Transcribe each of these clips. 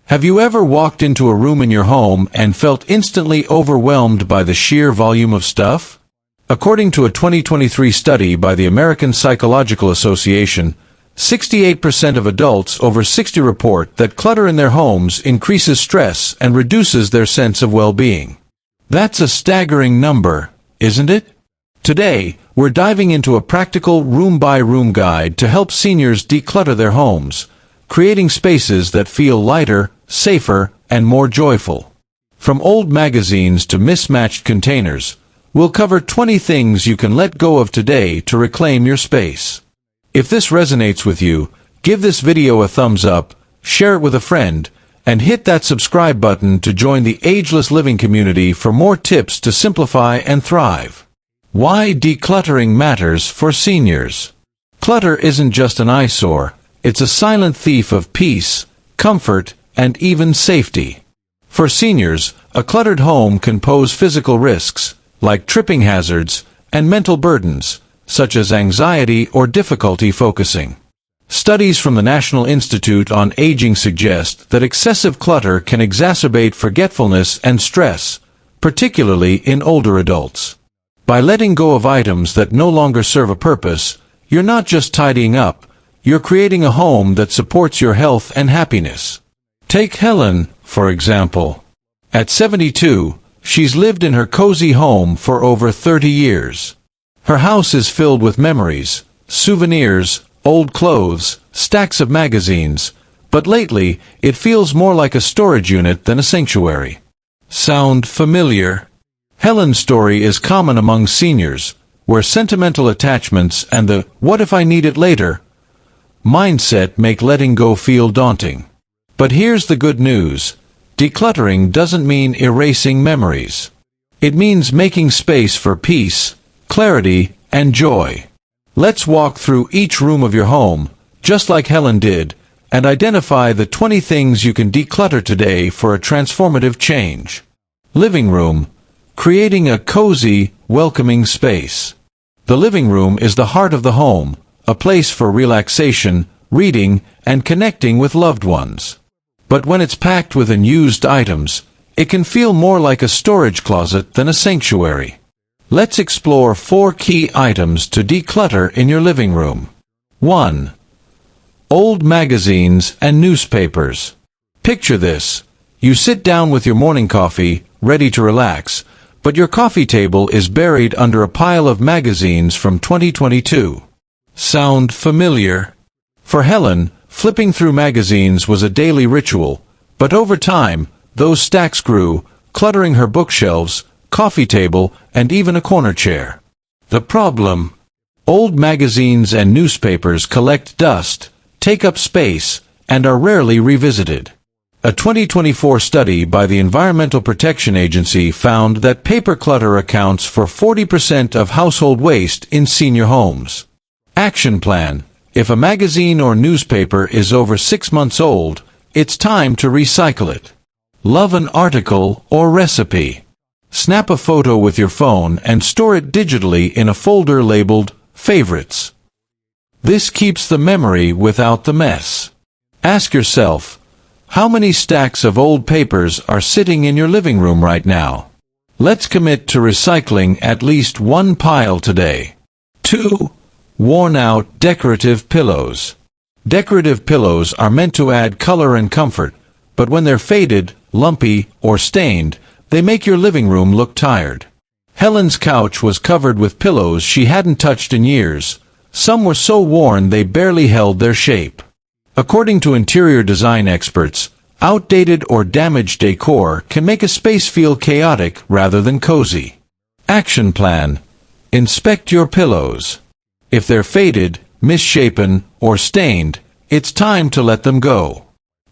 Have you ever walked into a room in your home and felt instantly overwhelmed by the sheer volume of stuff? According to a 2023 study by the American Psychological Association, 68% of adults over 60 report that clutter in their homes increases stress and reduces their sense of well-being. That's a staggering number, isn't it? Today, we're diving into a practical room-by-room guide to help seniors declutter their homes, creating spaces that feel lighter, safer, and more joyful. From old magazines to mismatched containers, we'll cover 20 things you can let go of today to reclaim your space. If this resonates with you, give this video a thumbs up, share it with a friend, and hit that subscribe button to join the Ageless Living community for more tips to simplify and thrive. Why decluttering matters for seniors. Clutter isn't just an eyesore, it's a silent thief of peace, comfort, and even safety. For seniors, a cluttered home can pose physical risks, like tripping hazards, and mental burdens, such as anxiety or difficulty focusing. Studies from the National Institute on Aging suggest that excessive clutter can exacerbate forgetfulness and stress, particularly in older adults. By letting go of items that no longer serve a purpose, you're not just tidying up, you're creating a home that supports your health and happiness. Take Helen, for example. At 72, she's lived in her cozy home for over 30 years. Her house is filled with memories, souvenirs, old clothes, stacks of magazines, but lately, it feels more like a storage unit than a sanctuary. Sound familiar? Helen's story is common among seniors, where sentimental attachments and the "what if I need it later" mindset make letting go feel daunting. But here's the good news. Decluttering doesn't mean erasing memories. It means making space for peace, clarity, and joy. Let's walk through each room of your home, just like Helen did, and identify the 20 things you can declutter today for a transformative change. Living room. Creating a cozy, welcoming space. The living room is the heart of the home, a place for relaxation, reading, and connecting with loved ones. But when it's packed with unused items, it can feel more like a storage closet than a sanctuary. Let's explore 4 key items to declutter in your living room. 1. Old magazines and newspapers. Picture this. You sit down with your morning coffee, ready to relax, but your coffee table is buried under a pile of magazines from 2022. Sound familiar? For Helen, flipping through magazines was a daily ritual, but over time, those stacks grew, cluttering her bookshelves, coffee table, and even a corner chair. The problem? Old magazines and newspapers collect dust, take up space, and are rarely revisited. A 2024 study by the Environmental Protection Agency found that paper clutter accounts for 40% of household waste in senior homes. Action plan. If a magazine or newspaper is over 6 months old, it's time to recycle it. Love an article or recipe. Snap a photo with your phone and store it digitally in a folder labeled Favorites. This keeps the memory without the mess. Ask yourself, how many stacks of old papers are sitting in your living room right now? Let's commit to recycling at least 1 pile today. 2. Worn-out decorative pillows. Decorative pillows are meant to add color and comfort, but when they're faded, lumpy, or stained, they make your living room look tired. Helen's couch was covered with pillows she hadn't touched in years. Some were so worn they barely held their shape. According to interior design experts, outdated or damaged decor can make a space feel chaotic rather than cozy. Action plan. Inspect your pillows. If they're faded, misshapen, or stained, it's time to let them go.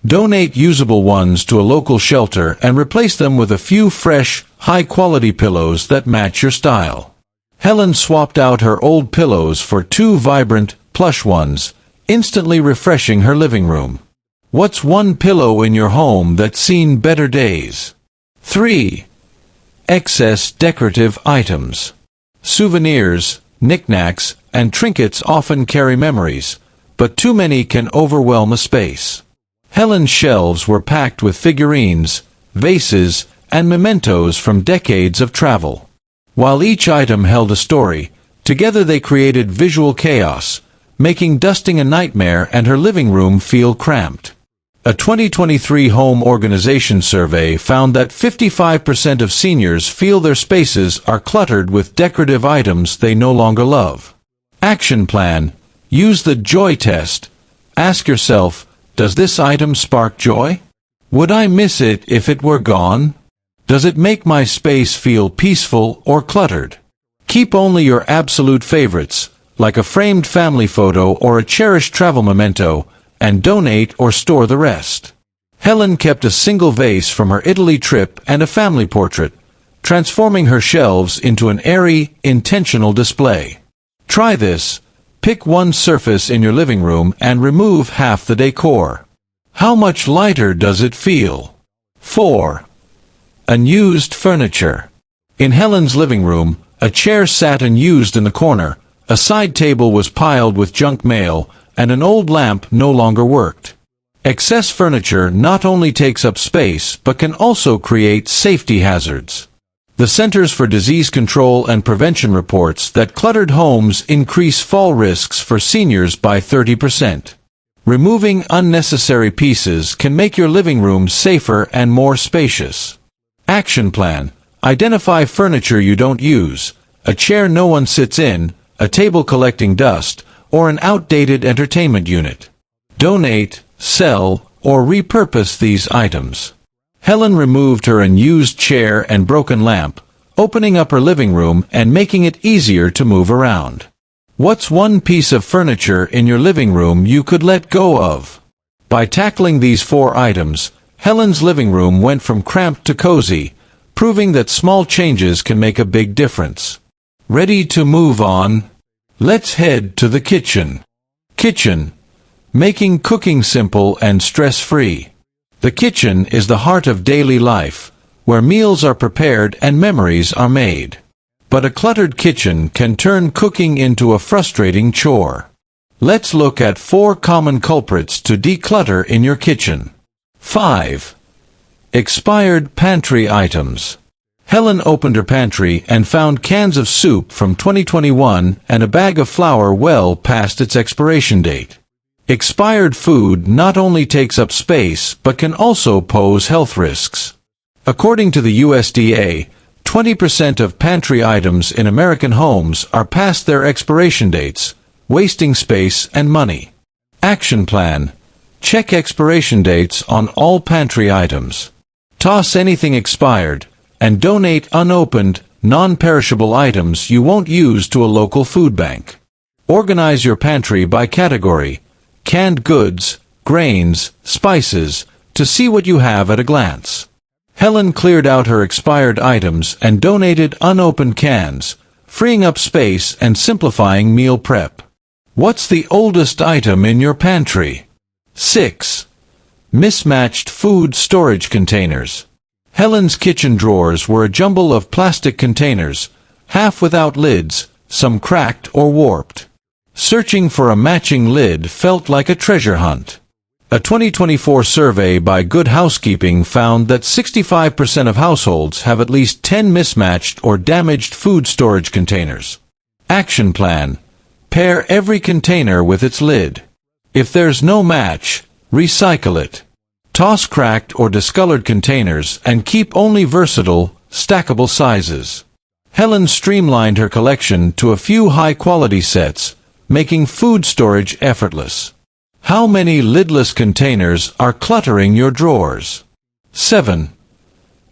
Donate usable ones to a local shelter and replace them with a few fresh, high-quality pillows that match your style. Helen swapped out her old pillows for 2 vibrant, plush ones, instantly refreshing her living room. What's one pillow in your home that's seen better days? 3. Excess decorative items. Souvenirs, knickknacks, and trinkets often carry memories, but too many can overwhelm a space. Helen's shelves were packed with figurines, vases, and mementos from decades of travel. While each item held a story, together they created visual chaos, making dusting a nightmare and her living room feel cramped. A 2023 home organization survey found that 55% of seniors feel their spaces are cluttered with decorative items they no longer love. Action plan. Use the joy test. Ask yourself, does this item spark joy? Would I miss it if it were gone? Does it make my space feel peaceful or cluttered? Keep only your absolute favorites, like a framed family photo or a cherished travel memento, and donate or store the rest. Helen kept a single vase from her Italy trip and a family portrait, transforming her shelves into an airy, intentional display. Try this. Pick one surface in your living room and remove half the decor. How much lighter does it feel? 4. Unused furniture. In Helen's living room, a chair sat unused in the corner, a side table was piled with junk mail, and an old lamp no longer worked. Excess furniture not only takes up space but can also create safety hazards. The Centers for Disease Control and Prevention reports that cluttered homes increase fall risks for seniors by 30%. Removing unnecessary pieces can make your living room safer and more spacious. Action plan. Identify furniture you don't use, a chair no one sits in, a table collecting dust, or an outdated entertainment unit. Donate, sell, or repurpose these items. Helen removed her unused chair and broken lamp, opening up her living room and making it easier to move around. What's one piece of furniture in your living room you could let go of? By tackling these 4 items, Helen's living room went from cramped to cozy, proving that small changes can make a big difference. Ready to move on? Let's head to the kitchen. Kitchen. Making cooking simple and stress-free. The kitchen is the heart of daily life, where meals are prepared and memories are made. But a cluttered kitchen can turn cooking into a frustrating chore. Let's look at 4 common culprits to declutter in your kitchen. 5. Expired pantry items. Helen opened her pantry and found cans of soup from 2021 and a bag of flour well past its expiration date. Expired food not only takes up space but can also pose health risks. According to the USDA, 20% of pantry items in American homes are past their expiration dates, wasting space and money. Action plan. Check expiration dates on all pantry items. Toss anything expired, and donate unopened, non-perishable items you won't use to a local food bank. Organize your pantry by category, canned goods, grains, spices, to see what you have at a glance. Helen cleared out her expired items and donated unopened cans, freeing up space and simplifying meal prep. What's the oldest item in your pantry? 6. Mismatched food storage containers. Helen's kitchen drawers were a jumble of plastic containers, half without lids, some cracked or warped. Searching for a matching lid felt like a treasure hunt. A 2024 survey by Good Housekeeping found that 65% of households have at least 10 mismatched or damaged food storage containers. Action plan. Pair every container with its lid. If there's no match, recycle it. Toss cracked or discolored containers and keep only versatile, stackable sizes. Helen streamlined her collection to a few high-quality sets, making food storage effortless. How many lidless containers are cluttering your drawers? 7.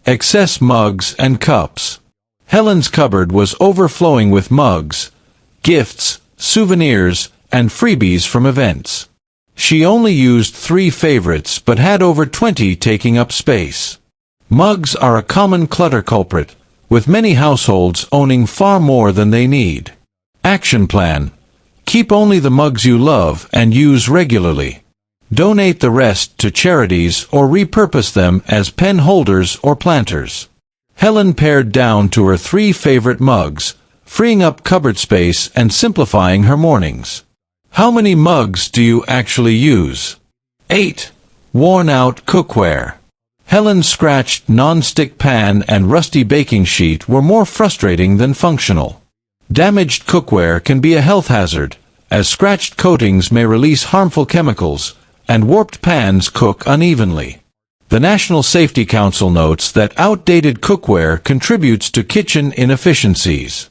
Excess mugs and cups. Helen's cupboard was overflowing with mugs, gifts, souvenirs, and freebies from events. She only used 3 favorites but had over 20 taking up space. Mugs are a common clutter culprit, with many households owning far more than they need. Action plan. Keep only the mugs you love and use regularly. Donate the rest to charities or repurpose them as pen holders or planters. Helen pared down to her 3 favorite mugs, freeing up cupboard space and simplifying her mornings. How many mugs do you actually use? 8. Worn-out cookware. Helen's scratched non-stick pan and rusty baking sheet were more frustrating than functional. Damaged cookware can be a health hazard, as scratched coatings may release harmful chemicals, and warped pans cook unevenly. The National Safety Council notes that outdated cookware contributes to kitchen inefficiencies.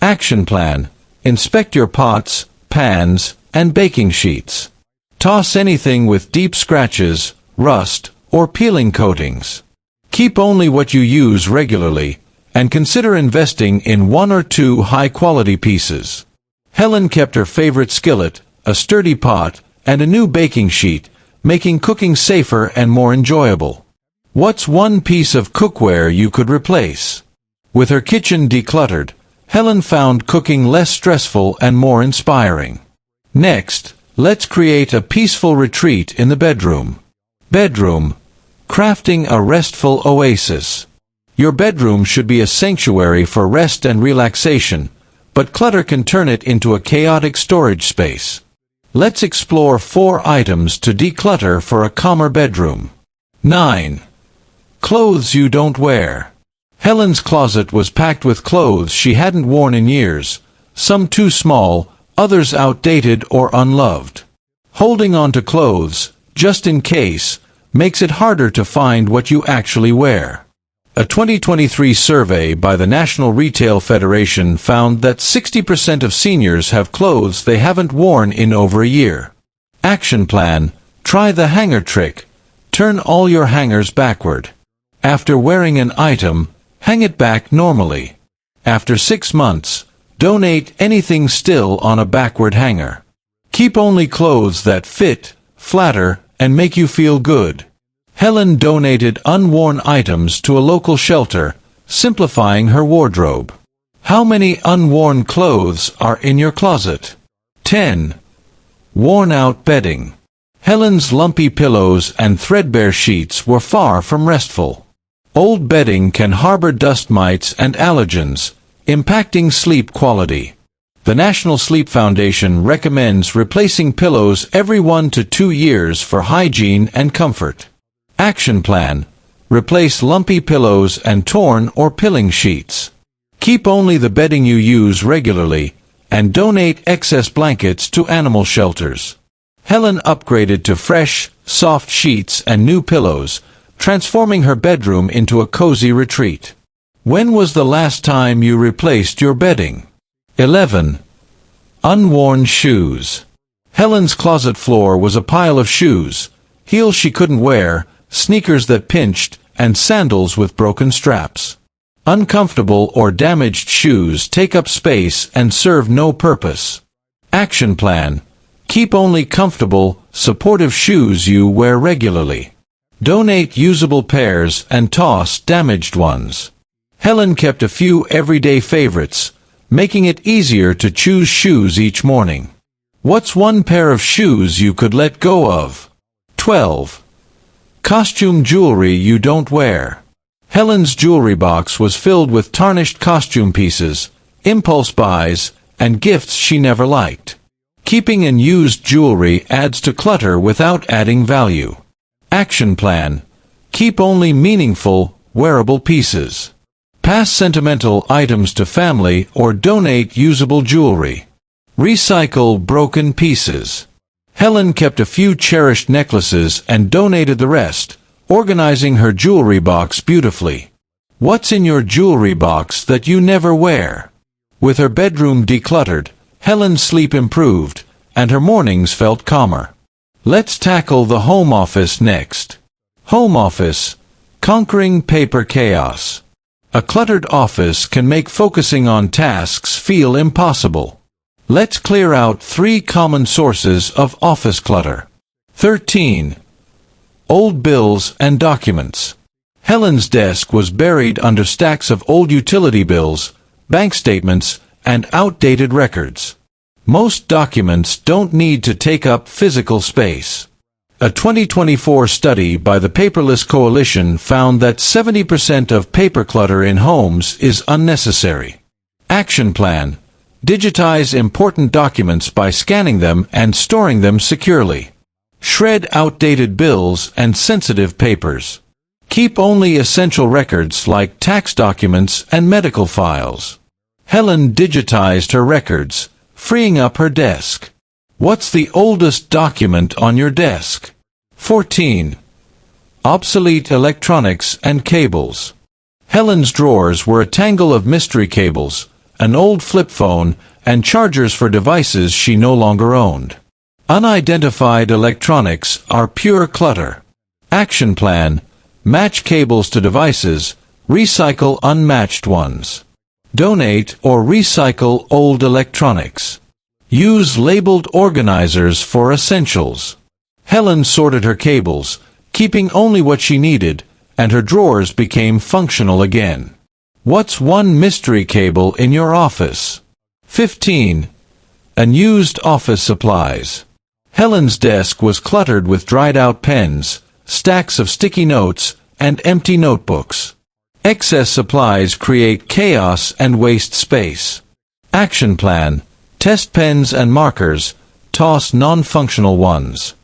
Action plan: inspect your pots, pans, and baking sheets. Toss anything with deep scratches, rust, or peeling coatings. Keep only what you use regularly, and consider investing in 1 or 2 high-quality pieces. Helen kept her favorite skillet, a sturdy pot, and a new baking sheet, making cooking safer and more enjoyable. What's one piece of cookware you could replace? With her kitchen decluttered, Helen found cooking less stressful and more inspiring. Next, let's create a peaceful retreat in the bedroom. Bedroom. Crafting a restful oasis. Your bedroom should be a sanctuary for rest and relaxation, but clutter can turn it into a chaotic storage space. Let's explore 4 items to declutter for a calmer bedroom. 9. Clothes you don't wear. Helen's closet was packed with clothes she hadn't worn in years, some too small, others outdated or unloved. Holding on to clothes, just in case, makes it harder to find what you actually wear. A 2023 survey by the National Retail Federation found that 60% of seniors have clothes they haven't worn in over a year. Action plan: try the hanger trick. Turn all your hangers backward. After wearing an item, hang it back normally. After 6 months, donate anything still on a backward hanger. Keep only clothes that fit, flatter, and make you feel good. Helen donated unworn items to a local shelter, simplifying her wardrobe. How many unworn clothes are in your closet? 10. Worn-out bedding. Helen's lumpy pillows and threadbare sheets were far from restful. Old bedding can harbor dust mites and allergens, impacting sleep quality. The National Sleep Foundation recommends replacing pillows every 1 to 2 years for hygiene and comfort. Action plan: replace lumpy pillows and torn or pilling sheets. Keep only the bedding you use regularly, and donate excess blankets to animal shelters. Helen upgraded to fresh, soft sheets and new pillows, transforming her bedroom into a cozy retreat. When was the last time you replaced your bedding? 11. Unworn shoes. Helen's closet floor was a pile of shoes, heels she couldn't wear, sneakers that pinched, and sandals with broken straps. Uncomfortable or damaged shoes take up space and serve no purpose. Action plan: keep only comfortable, supportive shoes you wear regularly. Donate usable pairs and toss damaged ones. Helen kept a few everyday favorites, making it easier to choose shoes each morning. What's one pair of shoes you could let go of? 12. Costume jewelry you don't wear. Helen's jewelry box was filled with tarnished costume pieces, impulse buys, and gifts she never liked. Keeping and used jewelry adds to clutter without adding value. Action plan: keep only meaningful, wearable pieces. Pass sentimental items to family or donate usable jewelry. Recycle broken pieces. Helen kept a few cherished necklaces and donated the rest, organizing her jewelry box beautifully. What's in your jewelry box that you never wear? With her bedroom decluttered, Helen's sleep improved, and her mornings felt calmer. Let's tackle the home office next. Home office: conquering paper chaos. A cluttered office can make focusing on tasks feel impossible. Let's clear out 3 common sources of office clutter. 13. Old bills and documents. Helen's desk was buried under stacks of old utility bills, bank statements, and outdated records. Most documents don't need to take up physical space. A 2024 study by the Paperless Coalition found that 70% of paper clutter in homes is unnecessary. Action plan: digitize important documents by scanning them and storing them securely. Shred outdated bills and sensitive papers. Keep only essential records like tax documents and medical files. Helen digitized her records, freeing up her desk. What's the oldest document on your desk? 14. Obsolete electronics and cables. Helen's drawers were a tangle of mystery cables, an old flip phone, and chargers for devices she no longer owned. Unidentified electronics are pure clutter. Action plan: match cables to devices, recycle unmatched ones. Donate or recycle old electronics. Use labeled organizers for essentials. Helen sorted her cables, keeping only what she needed, and her drawers became functional again. What's one mystery cable in your office? 15. Unused office supplies. Helen's desk was cluttered with dried-out pens, stacks of sticky notes, and empty notebooks. Excess supplies create chaos and waste space. Action plan: test pens and markers, toss non-functional ones.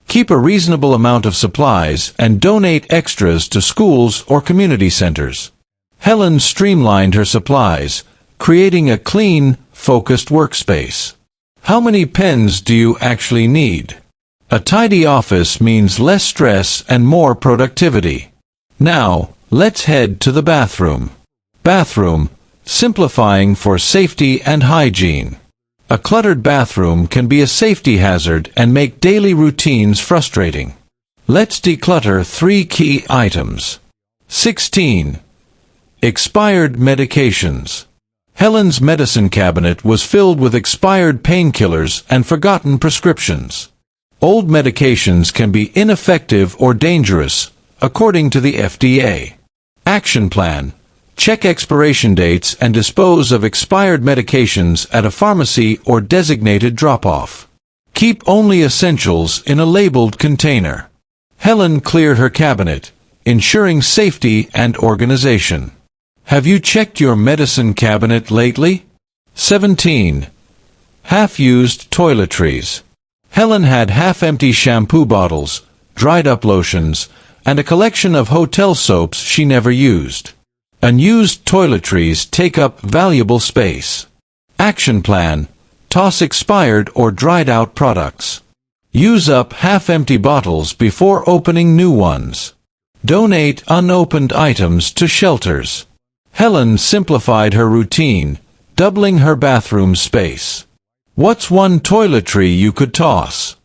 Keep a reasonable amount of supplies and donate extras to schools or community centers. Helen streamlined her supplies, creating a clean, focused workspace. How many pens do you actually need? A tidy office means less stress and more productivity. Now, let's head to the bathroom. Bathroom, simplifying for safety and hygiene. A cluttered bathroom can be a safety hazard and make daily routines frustrating. Let's declutter 3 key items. 16. Expired medications. Helen's medicine cabinet was filled with expired painkillers and forgotten prescriptions. Old medications can be ineffective or dangerous, according to the FDA. Action plan: check expiration dates and dispose of expired medications at a pharmacy or designated drop-off. Keep only essentials in a labeled container. Helen cleared her cabinet, ensuring safety and organization. Have you checked your medicine cabinet lately? 17. Half-used toiletries. Helen had half-empty shampoo bottles, dried-up lotions, and a collection of hotel soaps she never used. Unused toiletries take up valuable space. Action plan: toss expired or dried-out products. Use up half-empty bottles before opening new ones. Donate unopened items to shelters. Helen simplified her routine, doubling her bathroom space. What's one toiletry you could toss?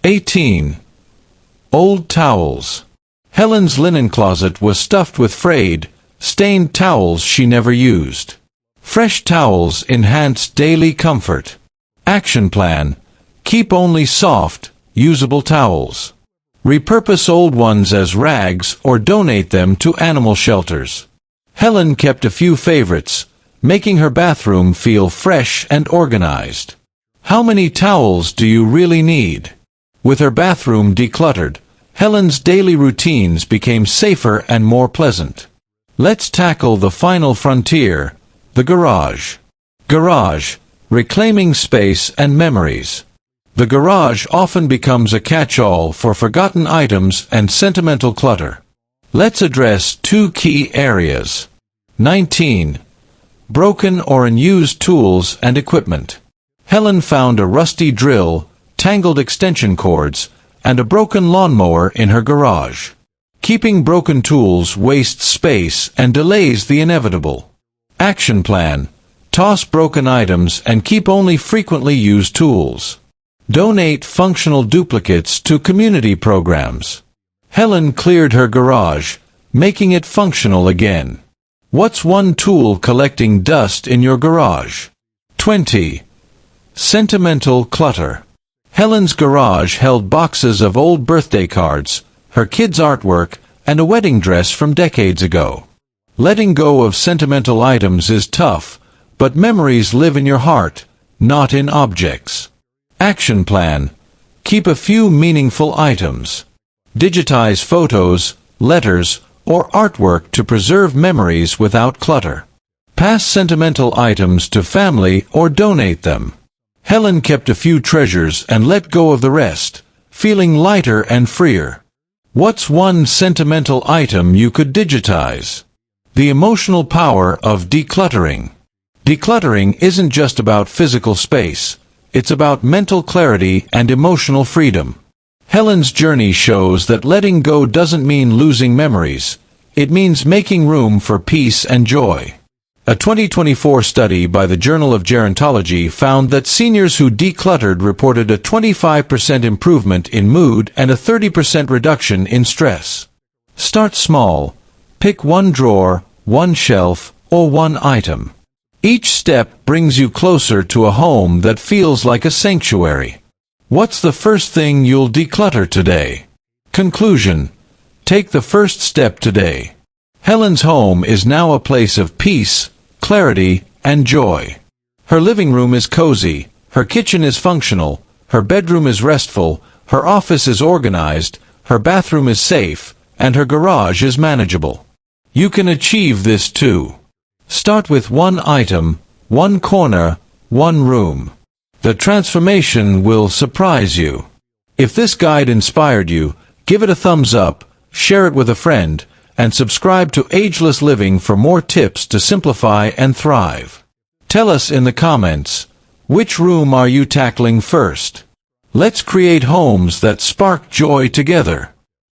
18. Old towels. Helen's linen closet was stuffed with frayed, stained towels she never used. Fresh towels enhance daily comfort. Action plan: keep only soft, usable towels. Repurpose old ones as rags or donate them to animal shelters. Helen kept a few favorites, making her bathroom feel fresh and organized. How many towels do you really need? With her bathroom decluttered, Helen's daily routines became safer and more pleasant. Let's tackle the final frontier, the garage. Garage, reclaiming space and memories. The garage often becomes a catch-all for forgotten items and sentimental clutter. Let's address 2 key areas. 19. Broken or unused tools and equipment. Helen found a rusty drill, tangled extension cords, and a broken lawnmower in her garage. Keeping broken tools wastes space and delays the inevitable. Action plan: toss broken items and keep only frequently used tools. Donate functional duplicates to community programs. Helen cleared her garage, making it functional again. What's one tool collecting dust in your garage? 20. Sentimental clutter. Helen's garage held boxes of old birthday cards, her kids' artwork, and a wedding dress from decades ago. Letting go of sentimental items is tough, but memories live in your heart, not in objects. Action plan: keep a few meaningful items. Digitize photos, letters, or artwork to preserve memories without clutter. Pass sentimental items to family or donate them. Helen kept a few treasures and let go of the rest, feeling lighter and freer. What's one sentimental item you could digitize? The emotional power of decluttering. Decluttering isn't just about physical space. It's about mental clarity and emotional freedom. Helen's journey shows that letting go doesn't mean losing memories. It means making room for peace and joy. A 2024 study by the Journal of Gerontology found that seniors who decluttered reported a 25% improvement in mood and a 30% reduction in stress. Start small. Pick one drawer, one shelf, or one item. Each step brings you closer to a home that feels like a sanctuary. What's the first thing you'll declutter today? Conclusion: take the first step today. Helen's home is now a place of peace, clarity, and joy. Her living room is cozy, her kitchen is functional, her bedroom is restful, her office is organized, her bathroom is safe, and her garage is manageable. You can achieve this too. Start with one item, one corner, one room. The transformation will surprise you. If this guide inspired you, give it a thumbs up, share it with a friend, and subscribe to Ageless Living for more tips to simplify and thrive. Tell us in the comments, which room are you tackling first? Let's create homes that spark joy together.